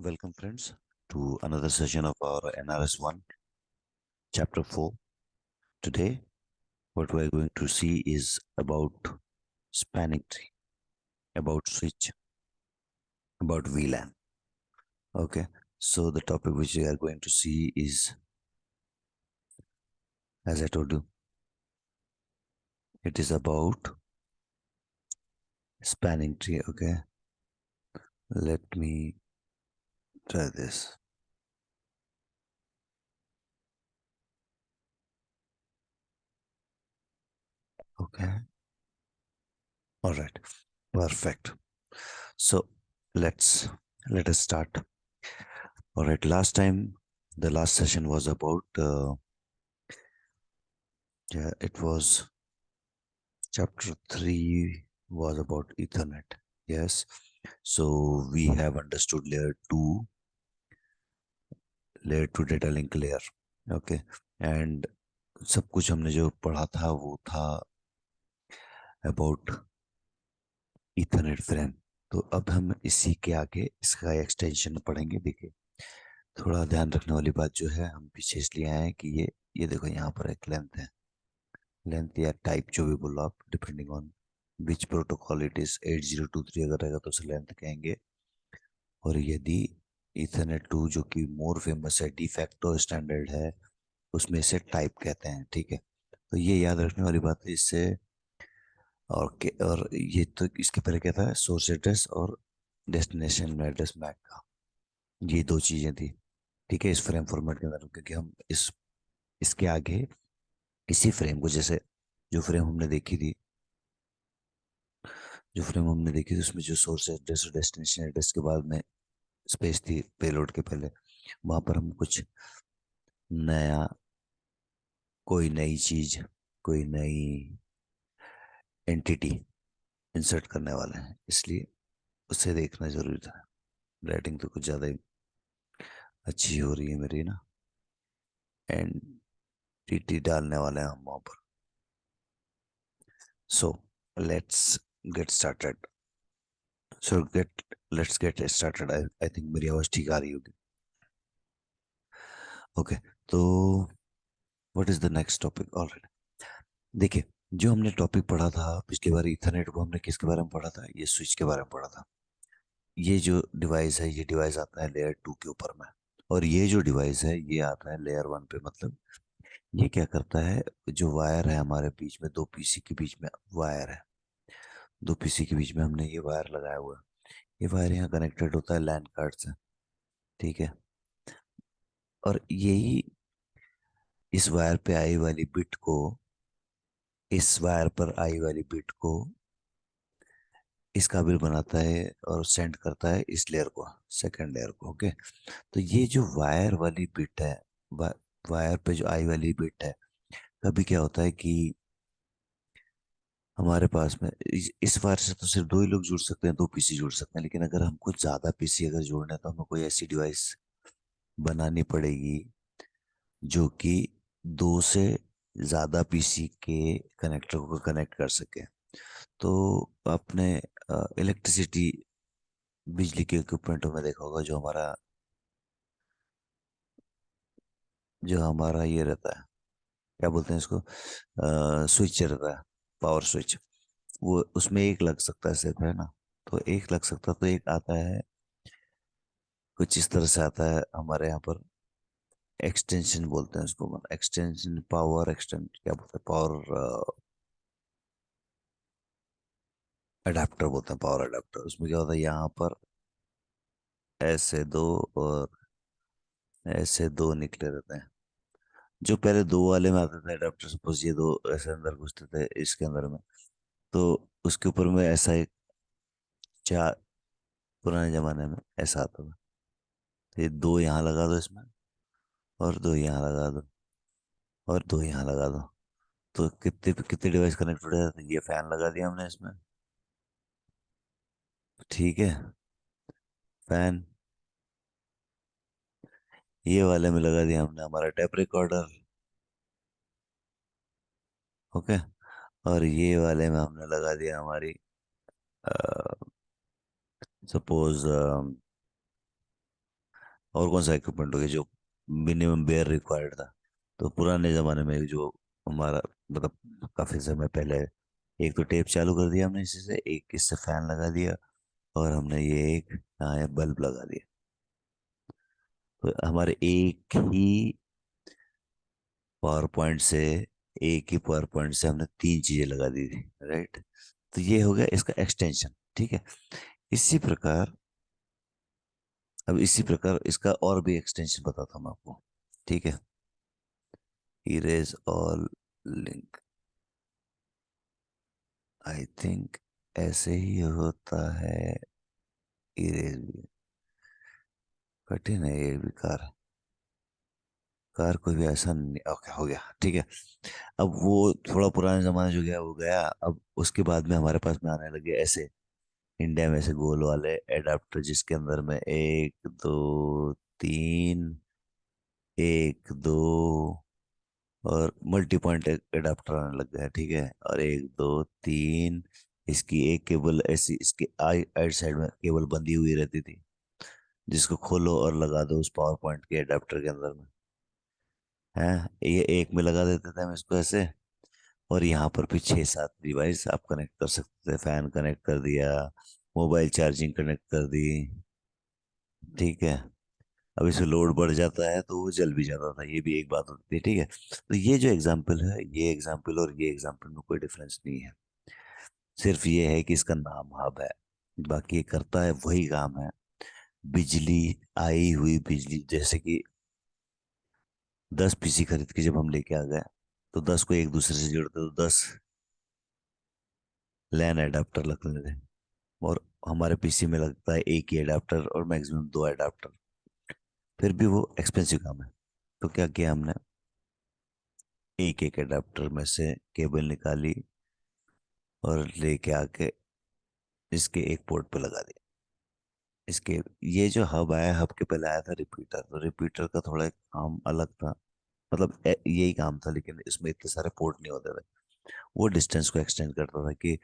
Welcome, friends, to another session of our NRS1, Chapter 4. Today, what we are going to see is about spanning tree, about switch, about VLAN. Okay, so the topic which we are going to see is, as I told you, it is about spanning tree. Okay, let me try this. Okay, all right, perfect. So let us start. All right, the last session was about yeah, it was chapter 3 was about Ethernet. Yes. So we have understood layer 2 data link layer. Okay. And सब कुछ हमने जो पढ़ा था वो था about Ethernet frame. तो अब हम इसी के आगे इसका एक्सटेंशन पढ़ेंगे. देखिए, थोड़ा ध्यान रखने वाली बात जो है, हम पीछे इसलिए आए हैं कि ये देखो, यहाँ पर एक लेंथ है. लेंथ या टाइप जो भी बोलो आप, depending on which protocol it is. 8023 अगर रहेगा तो उसे लेंथ कहेंगे. और यदि इथरनेट 2 जो कि मोर फेमस है, डिफैक्टो स्टैंडर्ड है, उसमें इसे टाइप कहते हैं. ठीक है, तो ये याद रखने वाली बात है इससे. और ये तो इसके पहले क्या था, सोर्स एड्रेस और डेस्टिनेशन एड्रेस मैक का, ये दो चीज़ें थी. ठीक है, इस फ्रेम फॉर्मेट के अंदर, क्योंकि हम इसके आगे इसी फ्रेम को, जैसे जो फ्रेम हमने देखी थी उसमें जो सोर्स एड्रेस और डेस्टिनेशन एड्रेस के बाद में स्पेस थी पेलोड के पहले, वहां पर हम कुछ नया, कोई नई चीज, कोई नई एंटिटी इंसर्ट करने वाले हैं, इसलिए उसे देखना जरूरी था. राइटिंग तो कुछ ज़्यादा ही अच्छी हो रही है मेरी ना. एंटिटी डालने वाले हैं हम वहाँ पर. So let's get started. So let's get started. I think मेरी आवाज़ ठीक आ रही होगी. ओके, तो what is the next topic. Alright, देखिए, जो हमने टॉपिक पढ़ा था पिछली बार इथरनेट, वो हमने किसके बारे में पढ़ा था, ये स्विच के बारे में पढ़ा था. ये जो डिवाइस है, ये डिवाइस आता है लेयर 2 के ऊपर में. और ये जो डिवाइस है ये आता है लेयर 1 पे. मतलब ये क्या करता है, जो वायर है हमारे बीच में, दो पीसी के बीच में वायर है, दो पीसी के बीच में हमने ये वायर लगाया हुआ है. ये वायर यहाँ कनेक्टेड होता है लैन कार्ड से. ठीक है, और यही इस वायर पे आई वाली बिट को, इस वायर पर आई वाली बिट को इस काबिल बनाता है और सेंड करता है इस लेयर को, सेकंड लेयर को. ओके, तो ये जो वायर वाली बिट है, वा, वायर पे जो आई वाली बिट है, कभी क्या होता है कि हमारे पास में इस वायर से तो सिर्फ दो ही लोग जुड़ सकते हैं, दो पीसी जुड़ सकते हैं. लेकिन अगर हमको ज्यादा पीसी अगर जोड़ना है तो हमें कोई ऐसी डिवाइस बनानी पड़ेगी जो कि दो से ज्यादा पीसी के कनेक्टर को कनेक्ट कर सके. तो आपने इलेक्ट्रिसिटी, बिजली के इक्विपमेंटों में देखा होगा, जो हमारा ये रहता है, क्या बोलते हैं इसको, स्विच रहता है, पावर स्विच. वो उसमें एक लग सकता है सिर्फ, है ना. तो एक लग सकता, तो एक आता है कुछ इस तरह से आता है हमारे यहाँ पर. एक्सटेंशन बोलते हैं उसको, मतलब एक्सटेंशन, पावर एक्सटेंड, क्या बोलते हैं, पावर अडेप्टर बोलते हैं, पावर अडेप्टर. उसमें क्या होता है, यहाँ पर ऐसे दो और ऐसे दो निकले रहते हैं. जो पहले दो वाले में आते थे अडेप्टर, सपोज ये दो ऐसे अंदर घुसते थे इसके अंदर में, तो उसके ऊपर में ऐसा एक चार, पुराने जमाने में ऐसा आता था. तो ये दो यहाँ लगा दो इसमें, और दो यहाँ लगा दो, और दो यहाँ लगा दो. तो कितने कितने डिवाइस कनेक्टेड है, तो ये फैन लगा दिया हमने इसमें. ठीक है, फैन. ये वाले में लगा दिया हमने हमारा टेप रिकॉर्डर. ओके, और ये वाले में हमने लगा दिया हमारी, सपोज और कौन सा इक्विपमेंट हो गया जो मिनिमम बेयर रिक्वायर्ड था। तो पुराने जमाने में जो हमारा मतलब काफी समय पहले, एक तो टेप चालू कर दिया हमने इसी से, एक इससे फैन लगा दिया, और हमने ये एक बल्ब लगा दिया। तो हमारे पावर पॉइंट से एक ही पावर पॉइंट से हमने तीन चीजें लगा दी थी, राइट। तो ये हो गया इसका एक्सटेंशन, ठीक है। इसी प्रकार, अब इसी प्रकार इसका और भी एक्सटेंशन बताता हूँ मैं आपको, ठीक है। Erase all link, I think ऐसे ही होता है। इरेज भी कठिन है, ये भी कार कोई भी ऐसा नहीं। ओके, हो गया, ठीक है। अब वो थोड़ा पुराने जमाने जो गया वो गया। अब उसके बाद में हमारे पास में आने लगे ऐसे इंडिया में ऐसे गोल वाले एडाप्टर, जिसके अंदर में एक दो तीन, एक दो, और मल्टी पॉइंट एडाप्टर आने लग गया है, ठीक है। और एक दो तीन, इसकी एक केबल ऐसी, इसके आई आइट साइड में केबल बंधी हुई रहती थी, जिसको खोलो और लगा दो उस पावर पॉइंट के एडाप्टर के अंदर में, है। ये एक में लगा देते थे हम इसको ऐसे, और यहाँ पर भी छः सात डिवाइस आप कनेक्ट कर सकते थे। फैन कनेक्ट कर दिया, मोबाइल चार्जिंग कनेक्ट कर दी, ठीक है। अब इसमें लोड बढ़ जाता है तो वो जल भी जाता था, ये भी एक बात होती है, ठीक है। तो ये जो एग्जाम्पल है, ये एग्जाम्पल और ये एग्जाम्पल में कोई डिफरेंस नहीं है। सिर्फ ये है कि इसका नाम हब है, बाकी ये करता है वही काम है। बिजली, आई हुई बिजली, जैसे कि 10 पीसी खरीद के जब हम लेके आ गए, तो 10 को एक दूसरे से जोड़ते तो 10 लैन अडाप्टर लगते थे। और हमारे पीसी में लगता है एक ही अडाप्टर और मैक्सिमम दो अडाप्टर, फिर भी वो एक्सपेंसिव काम है। तो क्या किया हमने, एक एक अडाप्टर में से केबल निकाली और लेके आके इसके एक पोर्ट पे लगा दिया। इसके ये जो हब आया, हब के पहले आया था रिपीटर। तो रिपीटर का थोड़ा एक काम अलग था, मतलब यही काम था, लेकिन इसमें इतने सारे पोर्ट नहीं होते थे। वो डिस्टेंस को एक्सटेंड करता था कि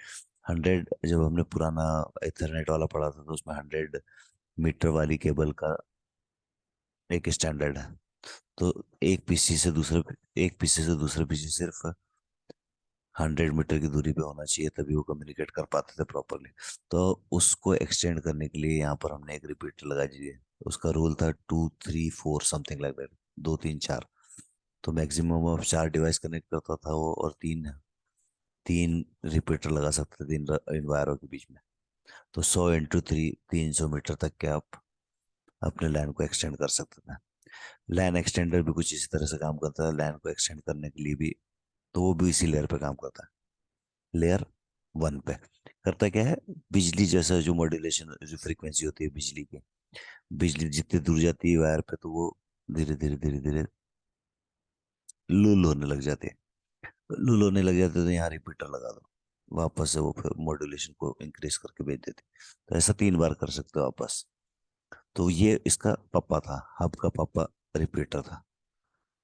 100, जब हमने पुराना इथरनेट वाला पढ़ा था तो उसमें 100 मीटर वाली केबल का एक स्टैंडर्ड है। तो एक पीसी से दूसरे पीसी सिर्फ 100 मीटर की दूरी पे होना चाहिए, तभी वो कम्युनिकेट कर पाते थे प्रॉपरली। तो उसको एक्सटेंड करने के लिए यहाँ पर हमने एक रिपीटर लगा दिए। उसका रूल था 2 3 4 समथिंग लाइक दैट, दो तीन चार। तो मैक्सिमम ऑफ 4 डिवाइस कनेक्ट करता था वो, और तीन तीन रिपीटर लगा सकते थे इन वायरों के बीच में। तो 100 × 3, 300 मीटर तक के आप अपने लैन को एक्सटेंड कर सकते थे। लैन एक्सटेंडर भी कुछ इसी तरह से काम करता है, लैन को एक्सटेंड करने के लिए भी। तो वो भी इसी लेयर पे काम करता है, लेयर 1 पे। करता क्या है, बिजली जैसा जो मॉड्यूलेशन, जो फ्रीक्वेंसी होती है बिजली की, बिजली जितनी दूर जाती है वायर पे, तो वो धीरे धीरे धीरे धीरे लूल होने लग जाती है। लूल होने लग जाते तो यहाँ रिपीटर लगा दो, वापस से वो फिर मॉड्यूलेशन को इंक्रीज करके भेज देती। तो ऐसा 3 बार कर सकते हो वापस। तो ये इसका पापा था, हब का पापा रिपीटर था,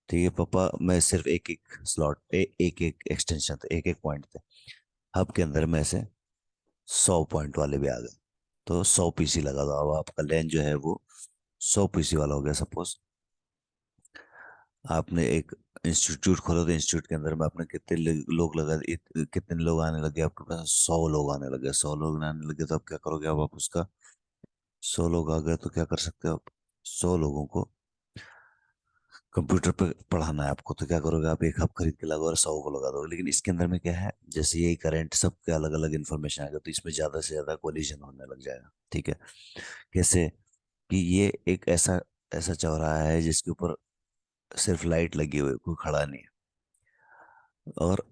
ठीक है। पापा में सिर्फ एक एक स्लॉट, एक एक एक्सटेंशन थे, एक एक पॉइंट थे। हब के अंदर में से 100 पॉइंट वाले भी आ गए। तो 100 पीसी लगा दो, अब आपका लैन जो है वो 100 पीसी वाला हो गया। सपोज आपने एक इंस्टीट्यूट खोला, तो इंस्टीट्यूट के अंदर में आपने कितने लोग कितने लोग आने लगे आपके पास, 100 लोग आने लगे। 100 लोग आने लगे तो आप क्या करोगे, आप उसका 100 लोग आ गए तो क्या कर सकते हो आप, 100 लोगों को कंप्यूटर पे पढ़ाना है आपको, तो क्या करोगे, आप एक हब खरीद के लगाओ और 100 को लगा दो। लेकिन इसके अंदर में क्या है, जैसे यही करंट सबके अलग अलग इन्फॉर्मेशन आएगा, तो इसमें ज्यादा से ज्यादा कोलिजन होने लग जाएगा, ठीक है। कैसे, कि ये एक ऐसा ऐसा चौराहा है जिसके ऊपर सिर्फ लाइट लगी हुई है, कोई खड़ा नहीं है। और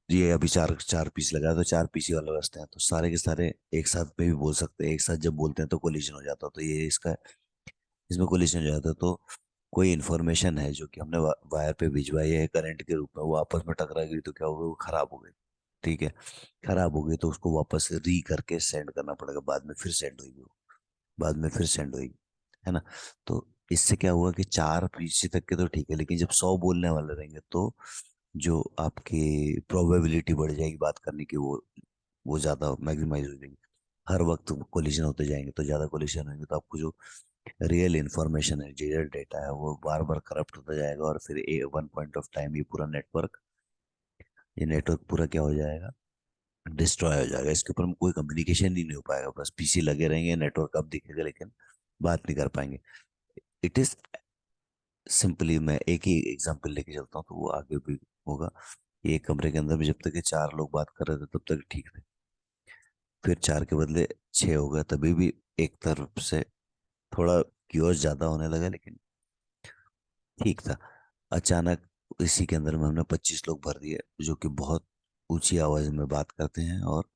ये अभी चार चार पीस लगा है, तो 4 पीसी वाला रास्ता है, तो सारे के सारे एक साथ में भी बोल सकते हैं। एक साथ जब बोलते हैं तो कोलिजन हो जाता है, तो ये इसका, इसमें कोलिजन हो जाता है। तो कोई इन्फॉर्मेशन है जो कि हमने वायर पे भिजवाई है करंट के रूप में, वो आपस में टकरा गई तो क्या होगा, वो खराब हो गई, ठीक है। खराब हो गई तो उसको वापस री करके सेंड करना पड़ेगा, बाद में फिर सेंड होगी वो, बाद में फिर सेंड होगी, है ना। तो इससे क्या हुआ कि 4 पीसी तक के तो ठीक है, लेकिन जब 100 बोलने वाले रहेंगे तो जो आपकी प्रोबेबिलिटी बढ़ जाएगी बात करने की, वो ज़्यादा मैक्सिमाइज हो जाएगी। हर वक्त कोलिजन होते जाएंगे, तो ज़्यादा कोलिजन होंगे तो आपको जो रियल इंफॉर्मेशन है, रियल डेटा है, वो बार बार करप्ट होता जाएगा और फिर वन पॉइंट ऑफ टाइम ये नेटवर्क पूरा क्या हो जाएगा, डिस्ट्रॉय हो जाएगा। इसके ऊपर में कोई कम्युनिकेशन ही नहीं हो पाएगा, बस पीसी लगे रहेंगे, नेटवर्क अब दिखेगा लेकिन बात नहीं कर पाएंगे। इट इज सिंपली, मैं एक ही एग्जांपल लेके चलता हूँ तो वो आगे भी होगा। एक कमरे के अंदर भी जब तक ये चार लोग बात कर रहे थे तब तक ठीक थे, फिर चार के बदले छह हो गए, तभी भी एक तरफ से थोड़ा क्यूस ज्यादा होने लगा लेकिन ठीक था। अचानक इसी के अंदर में हमने 25 लोग भर दिए जो कि बहुत ऊंची आवाज में बात करते हैं और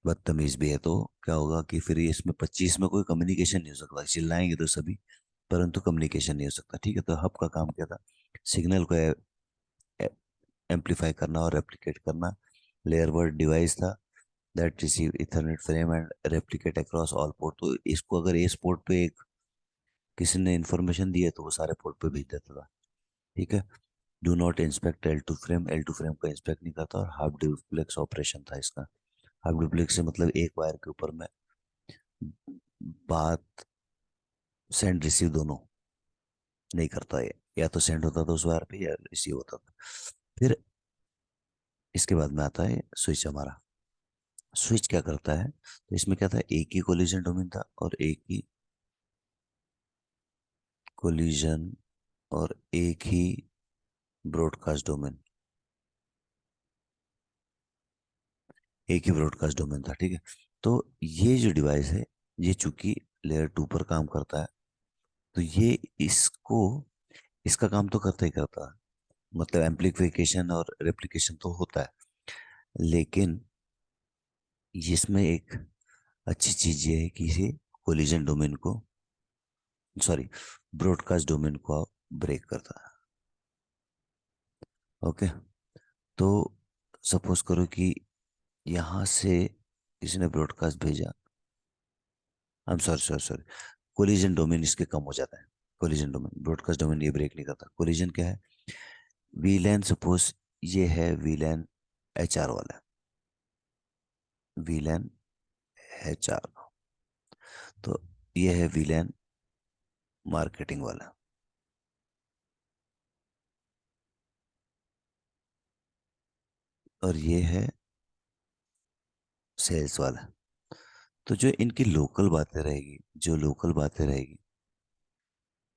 बदतमीज भी है। तो क्या होगा कि फिर ये इसमें 25 में कोई कम्युनिकेशन नहीं हो सकता, चिल्लाएंगे तो सभी, परंतु कम्युनिकेशन नहीं हो सकता। ठीक है, तो हब का काम क्या था, सिग्नल को एम्पलीफाई करना और रेप्लिकेट करना। लेयर वर्ड डिवाइस था that receive Ethernet frame and replicate across all port. तो इसको अगर इस पोर्ट पे एक किसी ने इन्फॉर्मेशन दी है तो वो सारे पोर्ट पे भेज देता था। ठीक है। Do not inspect L two frame को इंस्पेक्ट नहीं करता, और हाफ डुप्लेक्स ऑपरेशन था इसका। हाफ डुप्लेक्स से मतलब एक वायर के ऊपर में बात सेंड रिसीव दोनों नहीं करता ये, या तो सेंड होता था उस वायर पे या रिसीव होता था। फिर इसके बाद में आता है स्विच हमारा। स्विच क्या करता है, तो इसमें क्या था, एक ही कोलिजन डोमेन था और कोलिजन एक ही ब्रॉडकास्ट डोमेन, एक ही ब्रॉडकास्ट डोमेन था। ठीक है। तो ये जो डिवाइस है, ये चूंकि लेयर टू पर काम करता है, तो ये इसको इसका काम तो करता ही करता है, मतलब एम्प्लीफिकेशन और रेप्लिकेशन तो होता है, लेकिन इसमें एक अच्छी चीज ये है कि इसे कोलिजन डोमेन को, सॉरी, ब्रॉडकास्ट डोमेन को ब्रेक करता है। ओके। तो सपोज करो कि यहाँ से किसी ने ब्रॉडकास्ट भेजा, I am sorry sorry sorry, collision domain इसके कम हो जाता है। कोलिजन डोमेन, ब्रॉडकास्ट डोमेन ये ब्रेक नहीं करता। कोलिजन क्या है, वीलैन सपोज ये है वीलैन एचआर वाला, वीलैन एचआर, तो ये है वीलैन मार्केटिंग वाला, और ये है सेल्स वाला। तो जो इनकी लोकल बातें रहेगी, जो लोकल बातें रहेगी,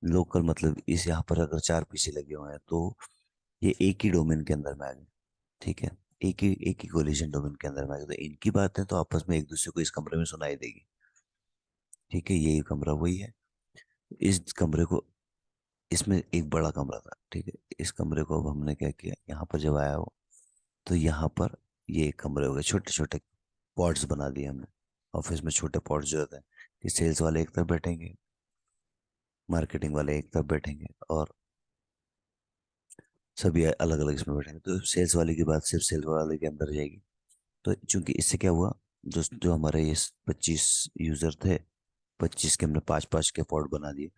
लोकल मतलब इस यहाँ पर अगर चार पीछे लगे हुए हैं तो ये एक ही डोमेन के अंदर में आ गए। ठीक है, एक ही कोलिजन डोमेन के अंदर में आ गए, तो इनकी बातें तो आपस में एक दूसरे को इस कमरे में सुनाई देगी। ठीक है, यही कमरा वही है। इस कमरे को, इसमें एक बड़ा कमरा था। ठीक है, इस कमरे को अब हमने क्या किया, यहाँ पर जब आया हो तो यहाँ पर ये एक कमरे हो गए, छोटे छोटे पॉड्स बना दिए हमने। ऑफिस में छोटे पॉड्स जो होते हैं कि सेल्स वाले एक तरफ बैठेंगे, मार्केटिंग वाले एक तरफ बैठेंगे, और सभी अलग अलग इसमें बैठेंगे। तो सेल्स वाले की बात सिर्फ सेल्स वाले के अंदर जाएगी। तो चूंकि इससे क्या हुआ, जो जो हमारे ये 25 यूजर थे, 25 के हमने पाँच पाँच के पॉड बना दिए,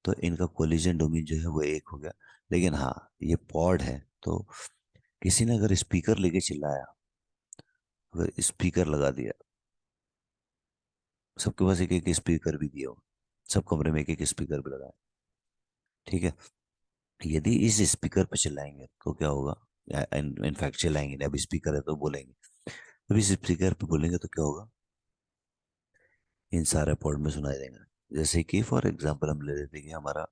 तो इनका कोलिजन डोमेन जो है वो एक हो गया। लेकिन हाँ, ये पॉड है तो किसी ने अगर स्पीकर लेके चिल्लाया, अगर स्पीकर लगा दिया, सबके पास एक एक स्पीकर भी दिया हो, सब कमरे में एक एक स्पीकर भी लगाए। ठीक है, यदि इस स्पीकर पे चिल्लाएंगे तो क्या होगा, इनफैक्ट चिल्लाएंगे नहीं, अब स्पीकर है तो बोलेंगे, अब इस स्पीकर पे बोलेंगे तो क्या होगा, इन सारे पॉड में सुनाई देंगे। जैसे कि फॉर एग्जांपल हम ले लेते हैं कि हमारा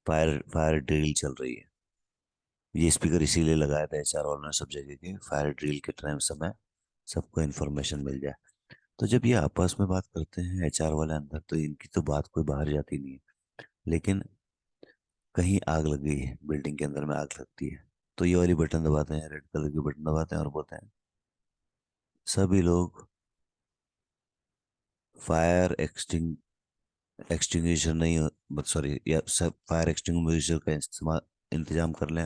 फायर फायर ड्रिल चल रही है, ये स्पीकर इसीलिए लगाया था एचआर वालों ने सब जगह के, फायर ड्रिल के टाइम समय सबको इन्फॉर्मेशन मिल जाए। तो जब ये आपस में बात करते हैं एचआर वाले अंदर, तो इनकी तो बात कोई बाहर जाती नहीं है, लेकिन कहीं आग लग गई है, बिल्डिंग के अंदर में आग लगती है, तो ये वाली बटन दबाते हैं, रेड कलर की बटन दबाते हैं और बोलते हैं सभी लोग फायर एक्सटिंग्विशर नहीं, सॉरी, या सब फायर एक्सटिंग्विशर का इस्तेमाल इंतजाम कर लें,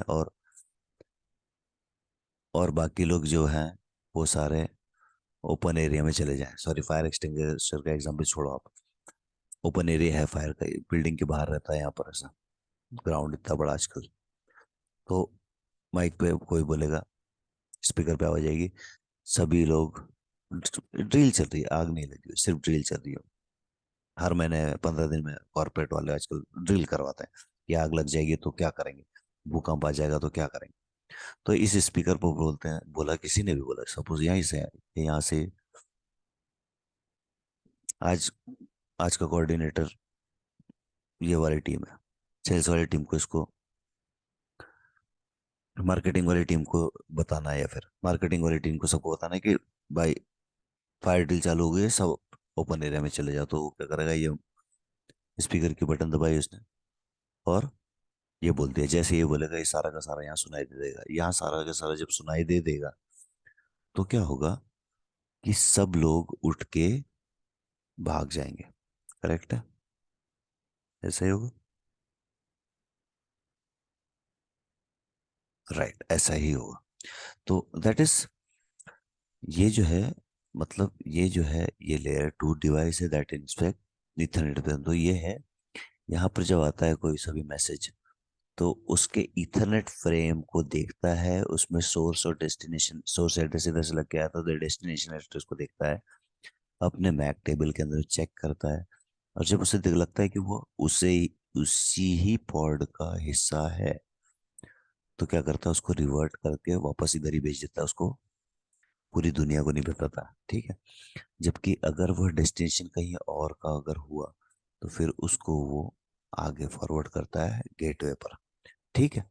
और बाकी लोग जो हैं वो सारे ओपन एरिया में चले जाएं। सॉरी, फायर एक्सटिंग्विशर का एग्जांपल छोड़ो आप, ओपन एरिया है फायर का, बिल्डिंग के बाहर रहता है यहाँ पर ऐसा, ग्राउंड इतना बड़ा आजकल। तो माइक पे कोई बोलेगा, स्पीकर पे आवाज आएगी, सभी लोग, ड्रिल चल रही है, आग नहीं लगी हुई, सिर्फ ड्रिल चल रही है, हर महीने 15 दिन में कॉर्पोरेट वाले आजकल ड्रिल करवाते हैं कि आग लग जाएगी तो क्या करेंगे, भूकंप आ जाएगा तो क्या करेंगे। तो इस स्पीकर पर बोलते हैं, बोला किसी ने भी बोला, सपोज यहीं से है, यहाँ से आज आज का कोऑर्डिनेटर ये वाली टीम है, सेल्स वाली टीम को इसको, मार्केटिंग वाली टीम को बताना है, या फिर मार्केटिंग वाली टीम को सबको बताना है कि भाई फायर ड्रिल चालू हो गई है, सब ओपन एरिया में चले जाओ। तो वो क्या करेगा, ये स्पीकर की बटन दबाई उसने और ये बोल दिया, जैसे ये बोलेगा ये सारा का सारा यहाँ सुनाई दे देगा। यहाँ सारा का सारा जब सुनाई दे देगा तो क्या होगा कि सब लोग उठ के भाग जाएंगे। करेक्ट है, ऐसा ही होगा। राइट, ऐसा ही होगा। तो दैट इज, ये जो है, मतलब ये जो है ये लेयर टू डिवाइस है दैट इंस्पेक्ट ईथरनेट पे। तो ये है, यहाँ पर जब आता है कोई सभी मैसेज, तो उसके ईथरनेट फ्रेम को देखता है, उसमें सोर्स और डेस्टिनेशन, सोर्स एड्रेस इधर से लग के आया था तो डेस्टिनेशन एड्रेस को देखता है, अपने मैक टेबल के अंदर चेक करता है, और जब उसे लगता है कि वो उसी ही पॉड का हिस्सा है, तो क्या करता है, उसको रिवर्ट करके वापस इधर ही भेज देता है उसको, पूरी दुनिया को नहीं बताता। ठीक है। जबकि अगर वह डेस्टिनेशन कहीं और का अगर हुआ, तो फिर उसको वो आगे फॉरवर्ड करता है गेटवे पर। ठीक है।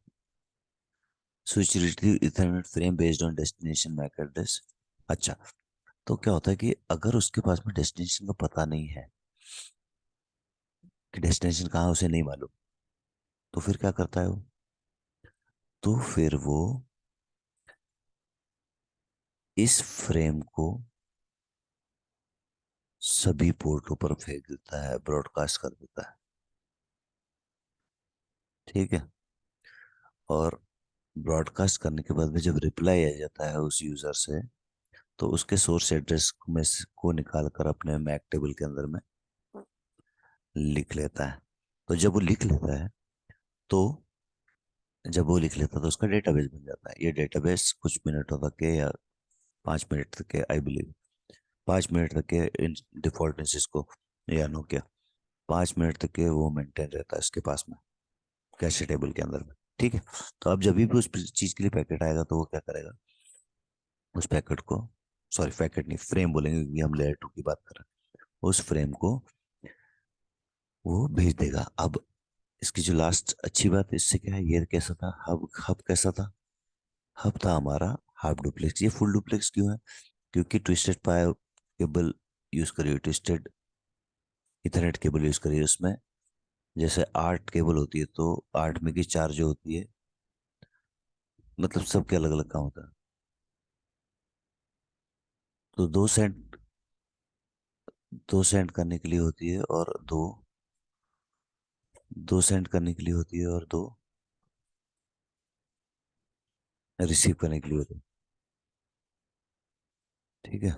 Switch retrieve ethernet frame based on destination MAC address. अच्छा, तो क्या होता है कि अगर उसके पास में डेस्टिनेशन का पता नहीं है कि डेस्टिनेशन कहाँ है, उसे नहीं मालूम, तो फिर क्या करता है वो, तो फिर वो इस फ्रेम को सभी पोर्टों पर फेंक देता है, ब्रॉडकास्ट कर देता है। ठीक है। और ब्रॉडकास्ट करने के बाद में जब रिप्लाई आ जाता है उस यूजर से, तो उसके सोर्स एड्रेस में को निकाल कर अपने मैक टेबल के अंदर में लिख लेता है। तो जब वो लिख लेता है, तो जब वो लिख लेता है तो उसका डेटाबेस बन जाता है। ये डेटाबेस कुछ मिनटों तक के, या 5 मिनट तक के, आई बिलीव 5 मिनट तक के, डिफॉल्ट सिस्को या नोकिया, 5 मिनट तक के वो मेंटेन रहता है उसके पास में कैशे टेबल के अंदर में। ठीक है। तो अब जब भी उस चीज के लिए पैकेट आएगा, तो वो क्या करेगा, उस पैकेट को, सॉरी पैकेट नहीं, फ्रेम बोलेंगे क्योंकि हम लेयर टू की बात कर रहे हैं, उस फ्रेम को वो भेज देगा। अब इसकी जो लास्ट अच्छी बात इससे क्या है, ये कैसा था, हब हब कैसा था, हब था हमारा हाफ डुप्लेक्स। ये फुल डुप्लेक्स क्यों है, क्योंकि ट्विस्टेड पाई केबल यूज करिए, ट्विस्टेड इथरनेट केबल यूज करिए उसमें। जैसे 8 केबल होती है, तो 8 में की 4 जो होती है, मतलब सबके अलग अलग काम होता है। तो दो सेंड करने के लिए होती है, और दो सेंड करने के लिए होती है, और दो रिसीव करने के लिए होती है। ठीक है।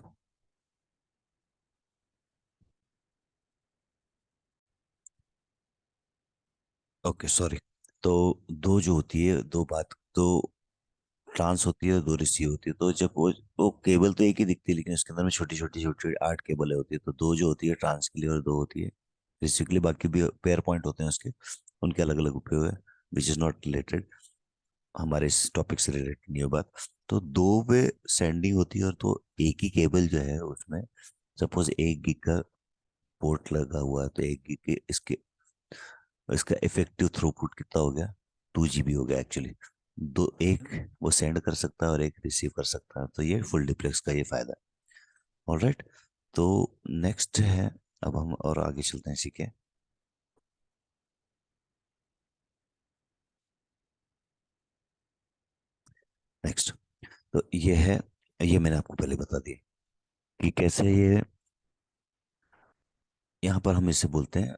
Okay sorry. तो दो जो होती है, दो ट्रांस होती है, दो रिसीव होती है। तो जब वो केबल तो एक ही दिखती है, लेकिन उसके अंदर में छोटी छोटी 8 केबल होती है। तो दो जो होती है ट्रांस के लिए, और दो होती है रिसीव के लिए। बाकी भी पेयर पॉइंट होते हैं उसके, उनके अलग अलग उपयोग है, विच इज नॉट रिलेटेड, हमारे इस टॉपिक से रिलेटेड नहीं है बात। तो दो वे सेंडिंग होती है, और तो एक ही केबल जो है उसमें, सपोज 1 गीग का पोर्ट लगा हुआ है, तो 1 गीग के इसके, इसका इफेक्टिव थ्रूपुट कितना हो गया, 2 GB हो गया एक्चुअली। दो, एक वो सेंड कर सकता है और एक रिसीव कर सकता है। तो ये फुल डिप्लेक्स का ये फायदा है। ऑलराइट। तो नेक्स्ट है, अब हम और आगे चलते हैं, ठीक है। नेक्स्ट, तो ये है, ये मैंने आपको पहले बता दिया कि कैसे ये, यहाँ पर हम इसे बोलते हैं,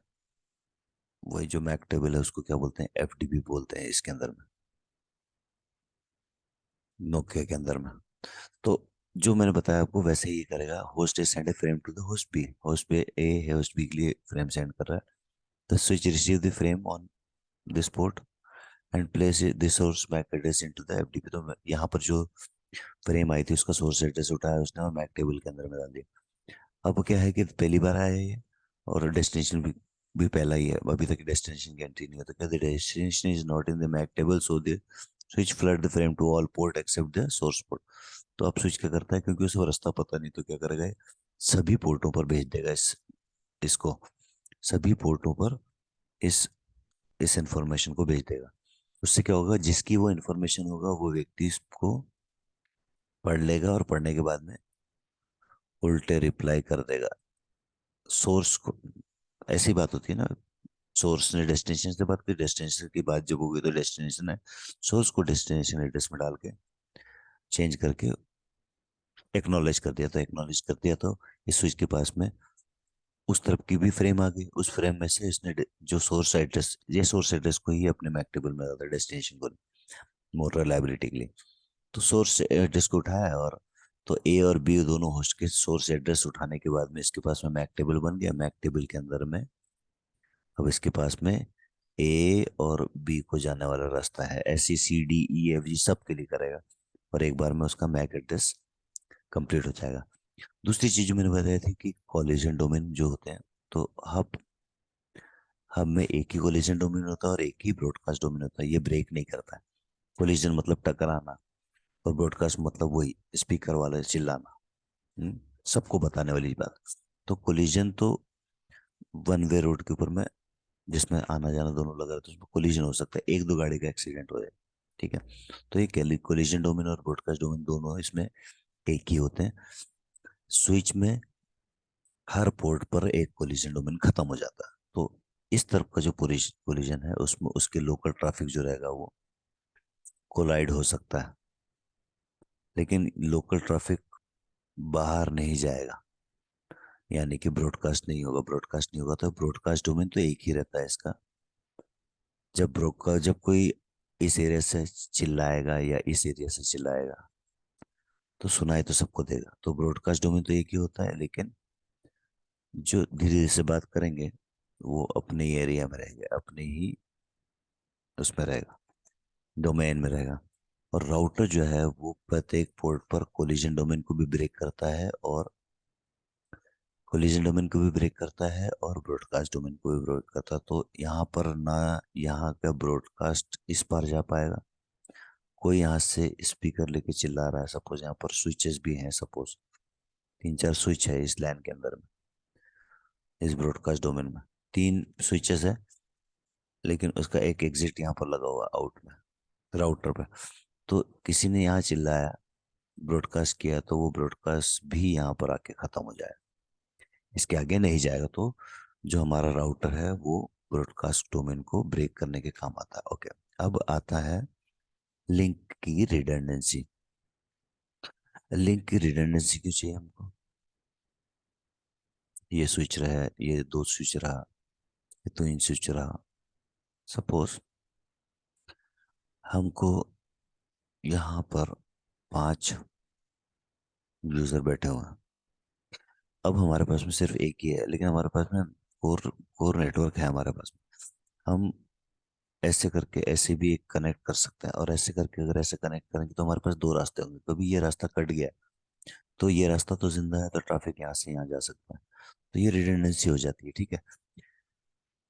वही जो मैक टेबल है उसको क्या बोलते हैं, FDP बोलते हैं इसके अंदर में, नोकिया के अंदर में। तो जो मैंने बताया आपको वैसे ही करेगा। Host A send a frame to the host B ए है, होस्ट बी के लिए फ्रेम सेंड कर रहा है। The switch receive the frame on this port and place this source MAC address into the FDP। तो यहाँ पर जो फ्रेम आई थी उसका सोर्स एड्रेस उठाया उसने और मैक टेबल के अंदर में डाल दिया। अब क्या है कि पहली बार आया ये, और डेस्टिनेशन भी पहला ही है, अभी तक डेस्टिनेशन की एंट्री नहीं होता। क्या the destination is not in the MAC table so the switch flood the frame to all port except the source port. तो अब स्विच क्या करता है, क्योंकि उसे वो रास्ता पता नहीं, तो क्या करेगा ये, सभी पोर्टों पर भेज देगा इसको, सभी पोर्टों पर इस इस इंफॉर्मेशन को भेज देगा। उससे क्या होगा, जिसकी वो इंफॉर्मेशन होगा वो व्यक्ति इसको पढ़ लेगा और पढ़ने के बाद में उल्टे रिप्लाई कर देगा सोर्स को। ऐसी बात होती है ना, सोर्स ने डेस्टिनेशन से बात की, डेस्टिनेशन की बात जब होगी तो डेस्टिनेशन है सोर्स को डेस्टिनेशन एड्रेस में डाल के चेंज करके एक्नॉलेज कर दिया, तो एक्नॉलेज कर दिया तो इस स्विच के पास में उस तरफ की भी फ्रेम आ गई। उस फ्रेम में से इसने जो सोर्स एड्रेस, ये सोर्स एड्रेस को ही अपने मैक टेबल में डाला, डेस्टिनेशन को मोर रिलायबिलिटी के लिए। तो सोर्स एड्रेस को उठाया, और तो ए और बी दोनों होस्ट के सोर्स एड्रेस उठाने के बाद में इसके पास में मैक टेबल बन गया। मैक टेबल के अंदर में अब इसके पास में ए और बी को जाने वाला रास्ता है, ऐसी C D E F G सब के लिए करेगा, और एक बार में उसका मैक एड्रेस कंप्लीट हो जाएगा। दूसरी चीज जो मैंने बताया थी कि कॉलिजन डोमेन जो होते हैं, तो हब हब में एक ही कोलिजन डोमेन होता है और एक ही ब्रॉडकास्ट डोमेन होता है, ये ब्रेक नहीं करता है। कोलिजन मतलब टकराना, और ब्रॉडकास्ट मतलब वही स्पीकर वाला चिल्लाना, सबको बताने वाली बात। तो कोलिजन तो वन वे रोड के ऊपर में, जिसमें आना जाना दोनों लगा रहता है, तो उसमें कोलिजन हो सकता है, एक दो गाड़ी का एक्सीडेंट हो जाए, ठीक है। तो ये कोलिजन डोमेन और ब्रॉडकास्ट डोमेन दोनों इसमें एक ही होते हैं। स्विच में हर पोर्ट पर एक कोलिजन डोमेन खत्म हो जाता है, तो इस तरफ का जो कोलिजन है उसमें उसके लोकल ट्रैफिक जो रहेगा वो कोलाइड हो सकता है, लेकिन लोकल ट्रैफिक बाहर नहीं जाएगा, यानी कि ब्रॉडकास्ट नहीं होगा। ब्रॉडकास्ट नहीं होगा तो ब्रॉडकास्ट डोमेन तो एक ही रहता है इसका। जब कोई इस एरिया से चिल्लाएगा या इस एरिया से चिल्लाएगा तो सुनाई तो सबको देगा, तो ब्रॉडकास्ट डोमेन तो एक ही होता है, लेकिन जो धीरे धीरे से बात करेंगे वो अपने ही एरिया में रहेगा, अपने ही उसमें रहेगा, डोमेन में रहेगा। और राउटर जो है वो प्रत्येक पोर्ट पर कोलिजन डोमेन को भी ब्रेक करता है, और कोलिजन डोमेन को भी ब्रेक करता है और ब्रॉडकास्ट डोमेन को भी ब्रेक करता है। तो यहाँ पर ना यहाँ का ब्रॉडकास्ट इस पार जा पाएगा, कोई यहाँ से स्पीकर लेके चिल्ला रहा है, सपोज यहाँ पर स्विचेस भी हैं, सपोज तीन चार स्विच है इस लैन के अंदर में, इस ब्रॉडकास्ट डोमेन में तीन स्विचेस है, लेकिन उसका एक एग्जिट यहाँ पर लगा हुआ आउट में, राउटर पे। तो किसी ने यहाँ चिल्लाया, ब्रॉडकास्ट किया, तो वो ब्रॉडकास्ट भी यहाँ पर आके खत्म हो जाए, इसके आगे नहीं जाएगा। तो जो हमारा राउटर है वो ब्रॉडकास्ट डोमेन को ब्रेक करने के काम आता है। ओके, अब आता है लिंक की रिडंडेंसी। लिंक की रिडंडेंसी क्यों चाहिए हमको, ये स्विच रहा, ये दो स्विच रहा, ये तीन स्विच रहा, सपोज हमको यहाँ पर पांच यूजर बैठे हुए हैं। अब हमारे पास में सिर्फ एक ही है, लेकिन हमारे पास में कोर कोर नेटवर्क है हमारे पास में। हम ऐसे करके ऐसे भी एक कनेक्ट कर सकते हैं, और ऐसे करके अगर ऐसे कनेक्ट करेंगे तो हमारे पास दो रास्ते होंगे। कभी ये रास्ता कट गया तो ये रास्ता तो जिंदा है, तो ट्रैफिक यहाँ से यहाँ जा सकता है, तो ये रिडंडेंसी हो जाती है, ठीक है।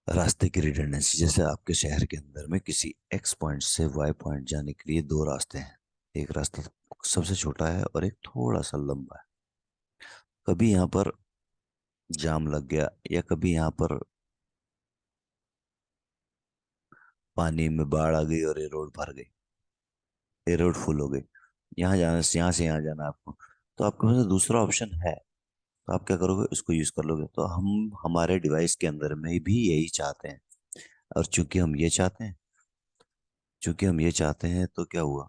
रास्ते की रिडंडेंसी, जैसे आपके शहर के अंदर में किसी एक्स पॉइंट से वाई पॉइंट जाने के लिए दो रास्ते हैं, एक रास्ता सबसे छोटा है और एक थोड़ा सा लंबा है। कभी यहाँ पर जाम लग गया, या कभी यहाँ पर पानी में बाढ़ आ गई और ये रोड भर गई, ये रोड फुल हो गई, यहाँ से यहाँ जाना है आपको, तो आपके पास दूसरा ऑप्शन है, तो आप क्या करोगे, उसको यूज कर लोगे। तो हम हमारे डिवाइस के अंदर में भी यही चाहते हैं, और चूंकि हम ये चाहते हैं तो क्या हुआ,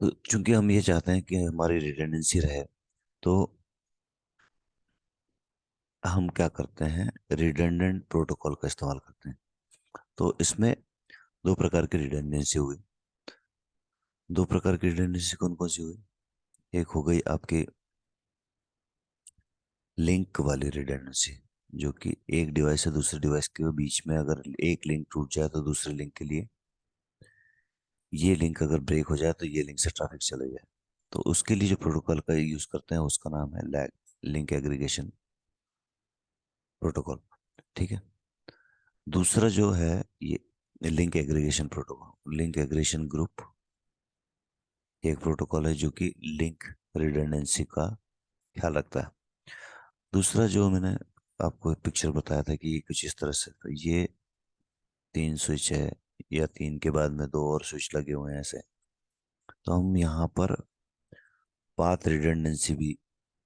तो चूंकि हम ये चाहते हैं कि हमारी रिडंडेंसी रहे, तो हम क्या करते हैं, रिडंडेंट प्रोटोकॉल का इस्तेमाल करते हैं। तो इसमें दो प्रकार की रिडंडेंसी हुई। दो प्रकार की रिडंडेंसी कौन कौन सी हुई, एक हो गई आपकी लिंक वाली रिडंडेंसी, जो कि एक डिवाइस से दूसरे डिवाइस के बीच में अगर एक लिंक टूट जाए तो दूसरे लिंक के लिए ये लिंक अगर ब्रेक हो जाए तो ये लिंक से ट्रैफिक चले जाए। तो उसके लिए जो प्रोटोकॉल का यूज करते हैं उसका नाम है लैग, लिंक एग्रीगेशन प्रोटोकॉल। ठीक है। दूसरा जो है ये link aggregation protocol, link aggregation group एक प्रोटोकॉल है जो कि लिंक रिडंडेंसी का ख्याल रखता है। दूसरा जो मैंने आपको एक पिक्चर बताया था कि ये कुछ इस तरह से, तो ये 3 स्विच है या 3 के बाद में 2 और स्विच लगे हुए हैं ऐसे। तो हम यहाँ पर पाथ रिडंडेंसी भी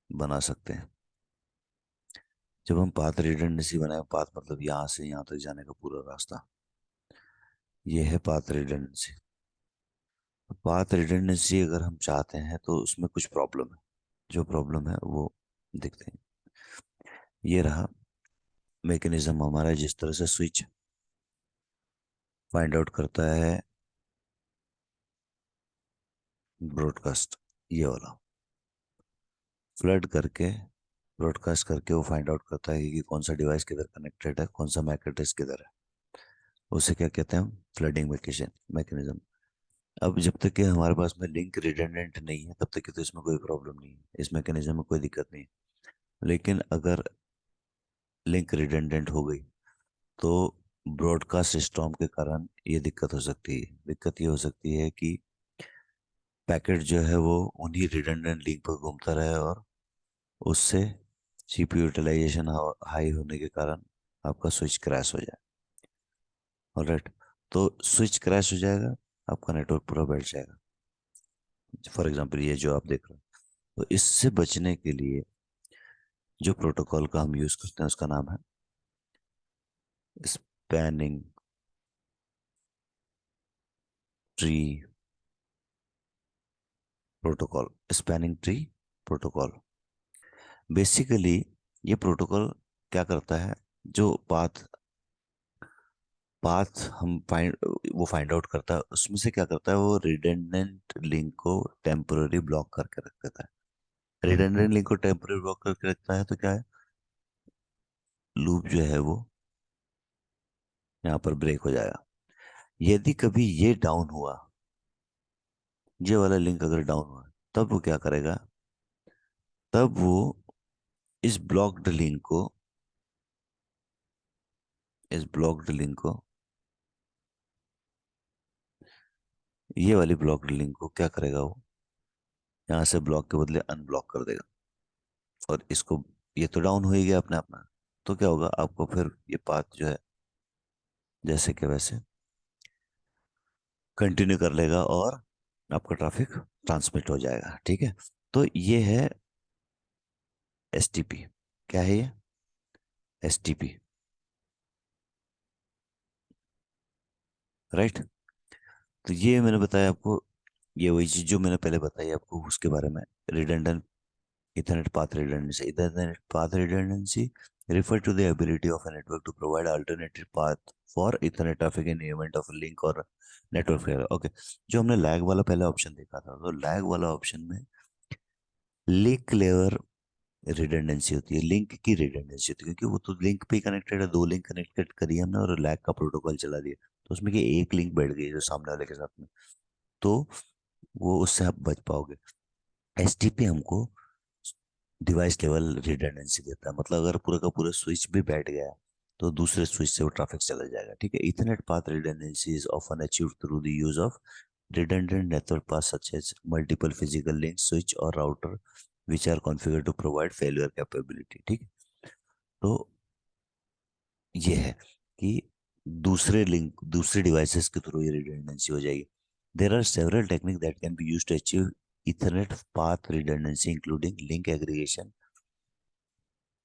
बना सकते हैं। जब हम पाथ रिडंडेंसी बनाए, पाथ मतलब यहाँ से यहाँ तक जाने का पूरा रास्ता, ये है पाथ रिडंडेंसी। पाथ रिडंडेंसी अगर हम चाहते हैं तो उसमें कुछ प्रॉब्लम है। जो प्रॉब्लम है वो देखते हैं। ये रहा मैकेनिज्म हमारा, जिस तरह से स्विच फाइंड आउट करता है ब्रॉडकास्ट, ये वाला फ्लड करके ब्रॉडकास्ट करके वो फाइंड आउट करता है कि कौन सा डिवाइस किधर कनेक्टेड है, कौन सा मैक एड्रेस किधर है। उसे क्या कहते हैं, फ्लडिंग मैकेनिज्म। अब जब तक कि हमारे पास में लिंक रिडंडेंट नहीं है तब तक कि तो इसमें कोई प्रॉब्लम नहीं है, इस मैकेनिज्म में कोई दिक्कत नहीं है। लेकिन अगर लिंक रिडंडेंट हो गई तो ब्रॉडकास्ट स्टॉर्म के कारण ये दिक्कत हो सकती है। दिक्कत ये हो सकती है कि पैकेट जो है वो उन्हीं रिडंडेंट लिंक पर घूमता रहे और उससे सीपीयू यूटिलाइजेशन हाई होने के कारण आपका स्विच क्रैश हो जाए। ऑलराइट। तो स्विच क्रैश हो जाएगा, आपका नेटवर्क पूरा बैठ जाएगा। फॉर एग्जांपल ये जो आप देख रहे हो। तो इससे बचने के लिए जो प्रोटोकॉल का हम यूज करते हैं उसका नाम है spanning tree protocol. Spanning tree protocol basically ये प्रोटोकॉल क्या करता है, जो पाथ पाथ हम फाइंड वो फाइंड आउट करता है उसमें से क्या करता है, वो रिडंडेंट लिंक को टेम्पोररी ब्लॉक करके रख देता है। रिडंडेंट लिंक को टेम्पोररी ब्लॉक करके रखता है तो क्या है, लूप जो है वो यहाँ पर ब्रेक हो जाएगा। यदि कभी ये डाउन हुआ, ये वाला लिंक अगर डाउन हुआ, तब वो क्या करेगा, तब वो इस ब्लॉक्ड लिंक को इस ब्लॉक्ड लिंक को ये वाली ब्लॉक्ड लिंक को क्या करेगा, वो यहाँ से ब्लॉक के बदले अनब्लॉक कर देगा। और इसको, ये तो डाउन हो ही गया अपने आप में, तो क्या होगा आपको, फिर ये पाथ जो है जैसे कि वैसे कंटिन्यू कर लेगा और आपका ट्रैफिक ट्रांसमिट हो जाएगा। ठीक है। तो ये है एसटीपी। क्या है ये, एसटीपी, राइट। तो ये मैंने बताया आपको, ये वही चीज जो मैंने पहले बताई आपको उसके बारे में, redundant Ethernet path redundancy. Ethernet path redundancy refer to the ability of a network to provide alternative path for Ethernet traffic in the event of a link or network failure. Okay. जो हमने lag वाला पहले option देखा था, तो lag वाला option में link layer redundancy होती है, लिंक की रिडंडेंसी होती है, क्योंकि वो तो लिंक पे कनेक्टेड है, 2 लिंक कनेक्टेड करी हमने और लैग का प्रोटोकॉल चला दिया, तो उसमें कि एक लिंक बैठ गई जो सामने वाले के साथ में, तो वो उससे आप बच पाओगे। एसटीपी हमको डिवाइस लेवल रिडंडेंसी देता है, मतलब अगर पूरा का पूरा स्विच भी बैठ गया तो दूसरे स्विच से वो ट्रैफिक चला जाएगा। ठीक है। Ethernet path redundancy is often achieved through the use of redundant network paths such as multiple physical links, switch और router which are configured to provide failure capability। ठीक है। तो ये है कि दूसरे लिंक दूसरे डिवाइसेस के थ्रू ये रिडंडेंसी हो जाएगी। There are several technique that can be use to achieve Ethernet path redundancy, including link aggregation,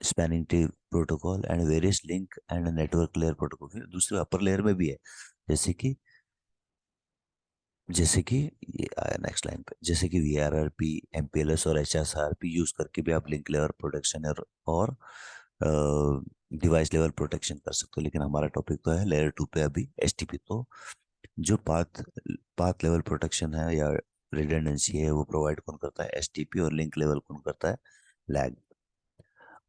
spanning tree protocol and various link and network layer protocol. फिर दूसरे अपर लेयर में भी है, जैसे कि ये आया नेक्स्ट लाइन पे, जैसे कि VRRP, MPLS और HSRP यूज करके भी आप लिंक लेयर प्रोटेक्शन और डिवाइस लेवल प्रोटेक्शन कर सकते हो। लेकिन हमारा टॉपिक तो है लेयर 2 पे अभी, STP। तो जो पाथ पाथ लेवल प्रोटेक्शन है या रिडंडेंसी है वो प्रोवाइड कौन करता है, STP। और लिंक लेवल कौन करता है, lag.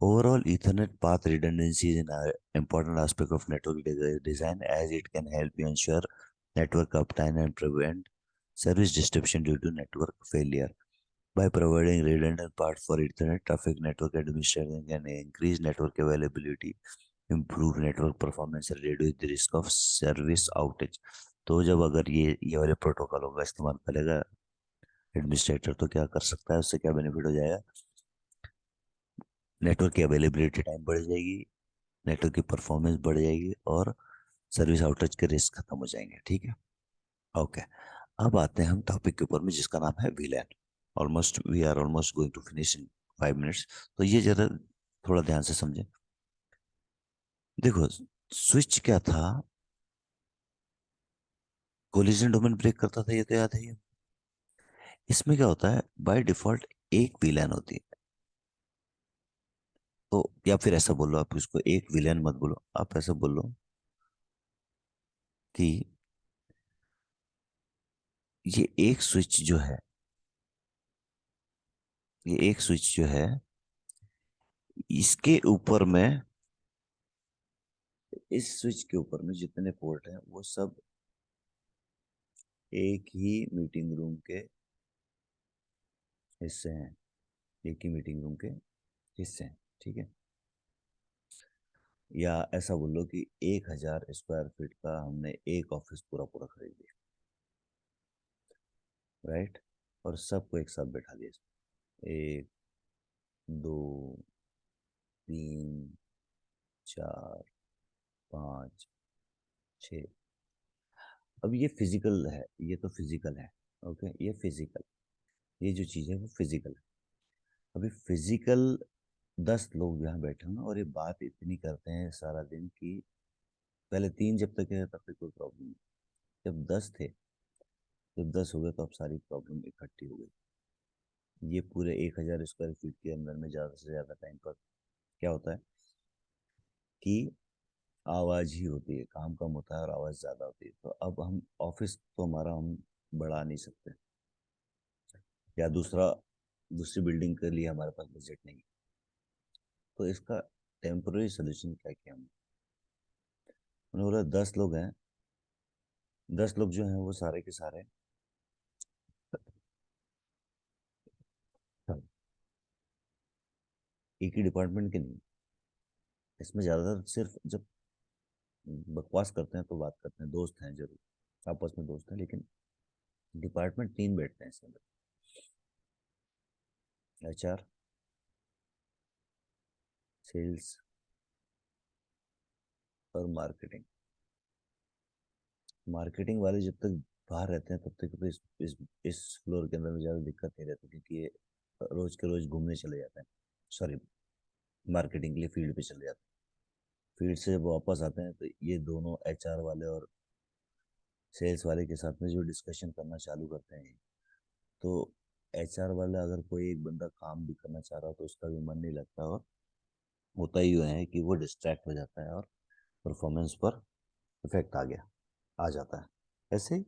Overall, Ethernet path redundancy is an important aspect of network design, as it can help you ensure network uptime and prevent service disruption due to network failure. By providing redundant parts for Ethernet traffic, network administration can increase network availability, improve network performance and reduce the risk of service outage. तो जब अगर ये वाले प्रोटोकॉलों का इस्तेमाल करेगा administrator, तो क्या कर सकता है, उससे क्या बेनिफिट हो जाएगा? नेटवर्क की अवेलेबिलिटी टाइम बढ़ जाएगी, नेटवर्क की परफॉर्मेंस बढ़ जाएगी, और सर्विस आउटेज के रिस्क खत्म हो जाएंगे। ठीक है, ओके। अब आते हैं हम टॉपिक के ऊपर में, जिसका नाम है VLAN. Almost we are almost going to finish in 5 minutes. तो ये जरा थोड़ा ध्यान से समझें। देखो, स्विच क्या था? कोलिजन डोमेन ब्रेक करता था, ये तो याद है ही। इसमें क्या होता है, बाय डिफॉल्ट एक वीलैन होती है। तो या फिर ऐसा बोलो, आप इसको एक विलेन मत बोलो, आप ऐसा बोलो कि ये एक स्विच जो है, ये एक स्विच जो है, इसके ऊपर में, इस स्विच के ऊपर में जितने पोर्ट हैं वो सब एक ही मीटिंग रूम के हिस्से हैं, एक ही मीटिंग रूम के हिस्से हैं। ठीक है, या ऐसा बोलो कि 1,000 स्क्वायर फीट का हमने एक ऑफिस पूरा पूरा खरीद लिया, राइट? और सबको एक साथ बैठा दिया इसमें। एक, दो, तीन, चार, पाँच, छ। अब ये फिजिकल है, ये तो फिजिकल है। ओके, ये फिजिकल, ये जो चीज़ है वो फिजिकल है। अभी फिजिकल 10 लोग यहाँ बैठे हैं और ये बात इतनी करते हैं सारा दिन कि पहले तीन जब तक है तब तक कोई प्रॉब्लम नहीं। जब 10 थे, जब 10 हो गए, तो अब सारी प्रॉब्लम इकट्ठी हो गई। ये पूरे 1,000 स्क्वायर फीट के अंदर में ज़्यादा से ज़्यादा टाइम पर क्या होता है कि आवाज़ ही होती है, काम कम होता है और आवाज़ ज़्यादा होती है। तो अब हम ऑफिस तो हमारा हम बढ़ा नहीं सकते, या दूसरी बिल्डिंग के लिए हमारे पास बजट नहीं। तो इसका टेम्पोररी सोल्यूशन क्या किया हमने? उन्होंने बोला 10 लोग हैं, 10 लोग जो हैं वो सारे के सारे एक ही डिपार्टमेंट के नहीं। इसमें ज़्यादातर सिर्फ जब बकवास करते हैं तो बात करते हैं, दोस्त हैं जरूर, आपस में दोस्त हैं, लेकिन डिपार्टमेंट तीन बैठते हैं इसके अंदर: HR, सेल्स और मार्केटिंग। मार्केटिंग वाले जब तक बाहर रहते हैं तब तक तो इस फ्लोर के अंदर में ज़्यादा दिक्कत नहीं रहती, क्योंकि ये रोज के रोज घूमने चले जाते हैं, सॉरी, मार्केटिंग के लिए फील्ड पे चले जाते हैं। फील्ड से जब वापस आते हैं तो ये दोनों HR वाले और सेल्स वाले के साथ में जो डिस्कशन करना चालू करते हैं, तो HR वाला अगर कोई एक बंदा काम भी करना चाह रहा हो तो उसका भी मन नहीं लगता, और होता ही है कि वो डिस्ट्रैक्ट हो जाता है और परफॉर्मेंस पर इफेक्ट आ जाता है। ऐसे ही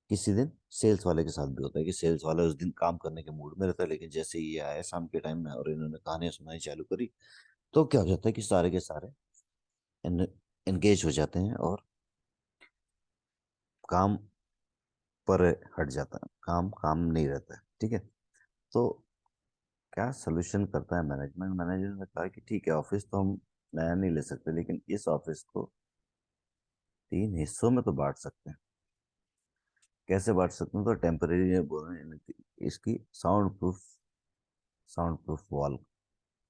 किसी दिन सेल्स वाले के साथ भी होता है कि सेल्स वाला उस दिन काम करने के मूड में रहता है, लेकिन जैसे ही ये आए शाम के टाइम में और इन्होंने कहानियां सुनाई चालू करी, तो क्या हो जाता है कि सारे के सारे एंगेज हो जाते हैं और काम पर हट जाता है, काम काम नहीं रहता है। ठीक है, तो क्या सोल्यूशन करता है मैनेजमेंट? मैनेजर ने कहा कि ठीक है, ऑफिस तो हम नया नहीं ले सकते, लेकिन इस ऑफिस को तीन हिस्सों में तो बांट सकते हैं। कैसे बांट सकते हैं? तो टेम्परेरी बोल रहे हैं कि इसकी साउंड प्रूफ वॉल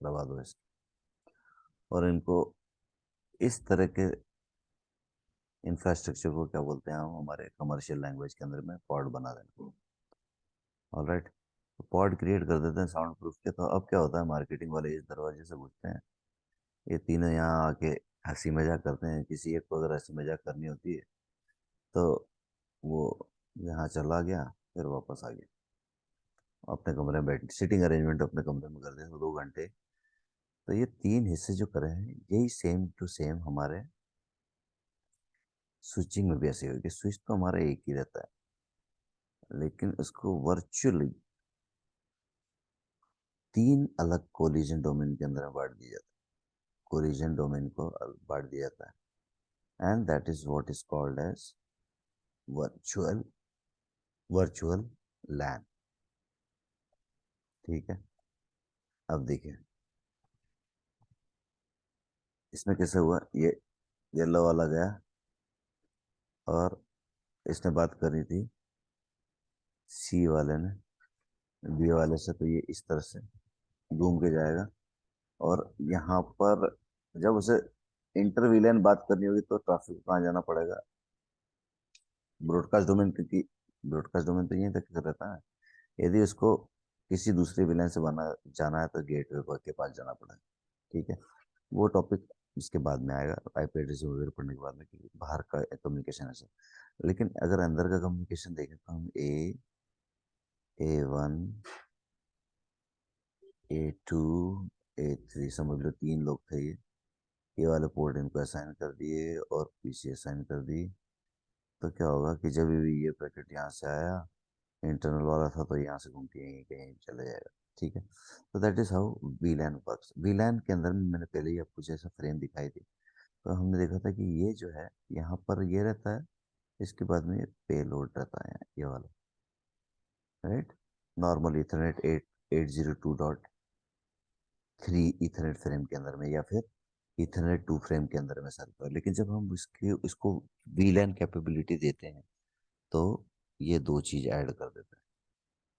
लगा दो इसकी, और इनको इस तरह के इंफ्रास्ट्रक्चर को क्या बोलते हैं हम हमारे कमर्शियल लैंग्वेज के अंदर में, पॉड बना देना। ऑलराइट, तो पॉड क्रिएट कर देते हैं साउंड प्रूफ के। तो अब क्या होता है, मार्केटिंग वाले इस दरवाजे से घुसते हैं, ये तीनों यहाँ आके हंसी मजाक करते हैं। किसी एक को अगर हंसी मजाक करनी होती है तो वो यहाँ चला गया, फिर वापस आ गया अपने कमरे में, बैठ सिटिंग अरेंजमेंट अपने कमरे में कर दिया 2 घंटे। तो ये तीन हिस्से जो करे हैं, यही सेम टू सेम हमारे स्विचिंग में भी ऐसे होगी। स्विच तो हमारा एक ही रहता है, लेकिन उसको वर्चुअली तीन अलग कोलिजन डोमेन के अंदर में बांट दिया जाता है। कोलिजन डोमेन को बांट दिया जाता है, and that is what is called as virtual virtual LAN. ठीक है। अब देखिए इसमें कैसे हुआ। ये येलो वाला गया और इसने बात करी थी सी वाले ने बी वाले से, तो ये इस तरह से घूम के जाएगा। और यहाँ पर जब उसे इंटरविलियन बात करनी होगी तो ट्रैफिक को कहाँ जाना पड़ेगा, ब्रॉडकास्ट डोमेन, क्योंकि ब्रॉडकास्ट डोमेन तो यहीं तक रहता है। यदि उसको किसी दूसरे विलेन से बना जाना है तो गेटवे के पास जाना पड़ेगा। ठीक है। वो टॉपिक इसके बाद में आएगा, आईपी एड्रेस वगैरह पढ़ने के बाद में, कि बाहर का कम्युनिकेशन ऐसा। लेकिन अगर अंदर का कम्युनिकेशन देखें तो हम A1 A2 A3 समझ लो तीन लोग थे ये वाले पोर्ट इनको असाइन कर दिए और पीसी असाइन कर दी। तो क्या होगा कि जब भी ये पैकेट यहाँ से आया, इंटरनल वाला था, तो यहाँ से घूम के यहीं कहीं चले जाएगा। ठीक है। तो दैट इज हाउ वीलैन वर्क्स। वीलैन के अंदर में मैंने पहले ही आपको जैसा फ्रेम दिखाई थी, तो हमने देखा था कि ये जो है यहाँ पर ये रहता है, इसके बाद में ये पेलोड रहता है ये वाला, right. Normal Ethernet 802.3 Ethernet frame के अंदर में, या फिर इथरनेट 2 फ्रेम के अंदर में चलता है। लेकिन जब हम इसको वीलैन कैपेबिलिटी देते हैं तो ये दो चीज ऐड कर देते हैं,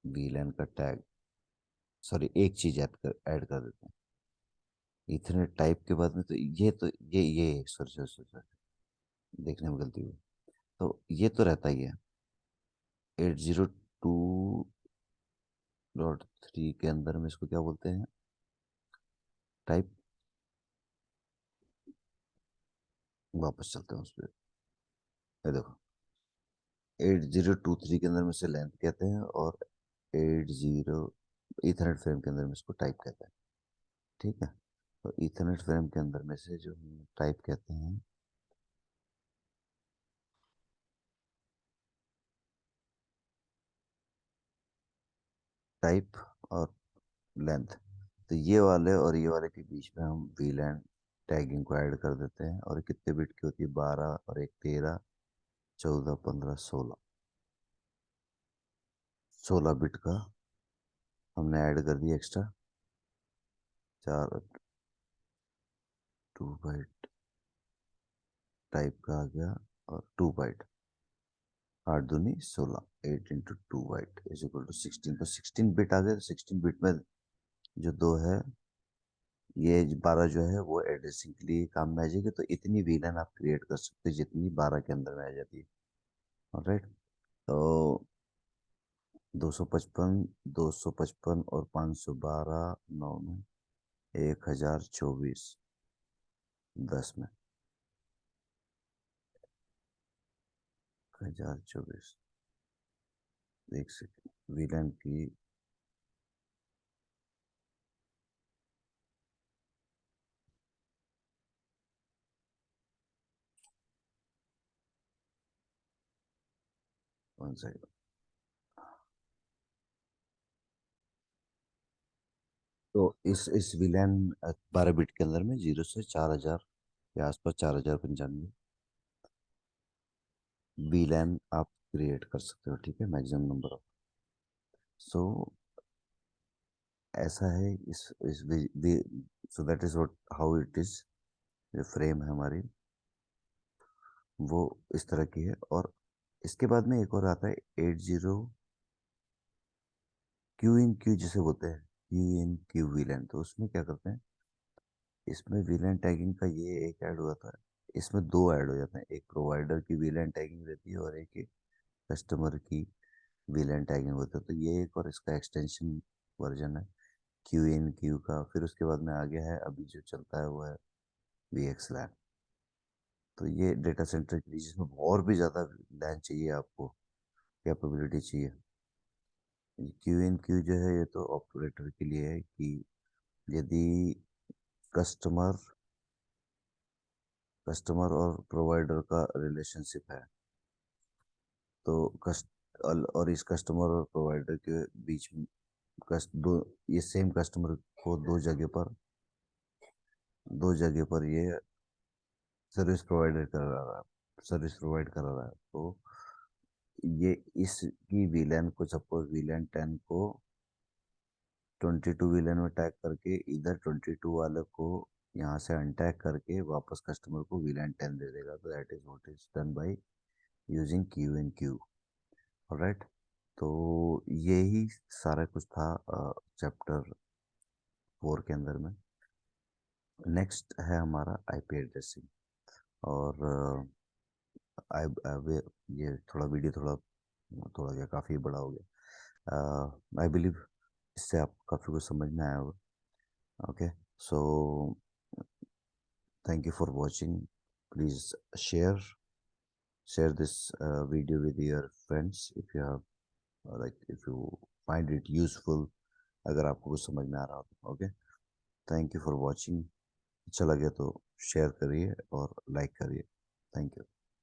वीलैन का टैग, सॉरी एक चीज ऐड कर देते हैं इथरनेट टाइप के बाद में। तो ये सॉरी सॉरी सॉरी, देखने में गलती हुई। तो ये तो रहता ही है 802.3 के अंदर में, इसको क्या बोलते हैं, टाइप। वापस चलते हैं उस पर। ये देखो 8023 के अंदर में इसे लेंथ कहते हैं, और 80 ईथरनेट फ्रेम के अंदर में इसको टाइप कहते हैं। ठीक है। तो ईथरनेट फ्रेम के अंदर में से जो हम टाइप कहते हैं, टाइप और लेंथ, तो ये वाले और ये वाले के बीच में हम वीलैन टैगिंग को ऐड कर देते हैं। और कितने बिट की होती है, 12 और एक 13, 14, 15, 16, 16 बिट का हमने ऐड कर दिया एक्स्ट्रा। चार 2 बाइट टाइप का आ गया, और 2 बाइट, 8 दूनी 16, 8 × 2 बाइट इज इक्वल टू 16। तो 16 बिट आ गए। 16 बिट में जो दो है, ये 12 जो है वो एड्रेसिंग के लिए काम में आ जाएगी। तो इतनी वीलन आप क्रिएट कर सकते हैं जितनी 12 के अंदर में आ जाती है। राइट। तो 255 और 512, 9 में 1024, 10 में 1024, एक सेकेंड वीलन की। One second. तो इस विलेन 12 बिट के अंदर में 0 से 4000 के आसपास, 4095 विलेन आप क्रिएट कर सकते हो। ठीक है, मैक्सिमम नंबर ऑफ। सो ऐसा है इस so that is what how it is. जो फ्रेम है हमारी वो इस तरह की है। और इसके बाद में एक और आता है 80 क्यू इन क्यू जिसे बोलते हैं, क्यू विलेन। तो उसमें क्या करते हैं, इसमें विलेन टैगिंग का ये एक ऐड हुआ था। इसमें दो ऐड हो जाते हैं, एक प्रोवाइडर की विलेन टैगिंग रहती है और एक कस्टमर की विलेन टैगिंग होता है। तो ये एक और इसका एक्सटेंशन वर्जन है क्यू इन क्यू का। फिर उसके बाद में आ गया है अभी जो चलता है वो है वी एक्स लैन। तो ये डेटा सेंटर के लिए जिसमें और भी ज़्यादा लैन चाहिए आपको, कैपेबिलिटी चाहिए। क्यू इन क्यू जो है ये तो ऑपरेटर के लिए है कि यदि कस्टमर कस्टमर और प्रोवाइडर का रिलेशनशिप है, तो कस्ट और इस कस्टमर और प्रोवाइडर के बीच में दो, ये सेम कस्टमर को दो जगह पर ये सर्विस प्रोवाइडर कर रहा है, सर्विस प्रोवाइड कर रहा है। तो ये इसकी वीलैन को, सपोज वीलैन 10 को 22 वीलैन में टैग करके इधर 22 वाले को यहाँ से अनटैग करके वापस कस्टमर को वीलैन 10 दे देगा। तो that is what is done by using Q and Q. Alright. तो यही सारा कुछ था चैप्टर 4 के अंदर में। नेक्स्ट है हमारा आईपी एड्रेसिंग। और ये थोड़ा वीडियो थोड़ा थोड़ा क्या काफ़ी बड़ा हो गया। आई बिलीव इससे आपको काफ़ी कुछ समझ में आया होगा। Okay, so thank you for watching. Please share this video with your friends if you have like if you find it useful, अगर आपको कुछ समझ में आ रहा हो तो। Okay, thank you for watching. अच्छा लगे तो शेयर करिए और लाइक करिए। Thank you.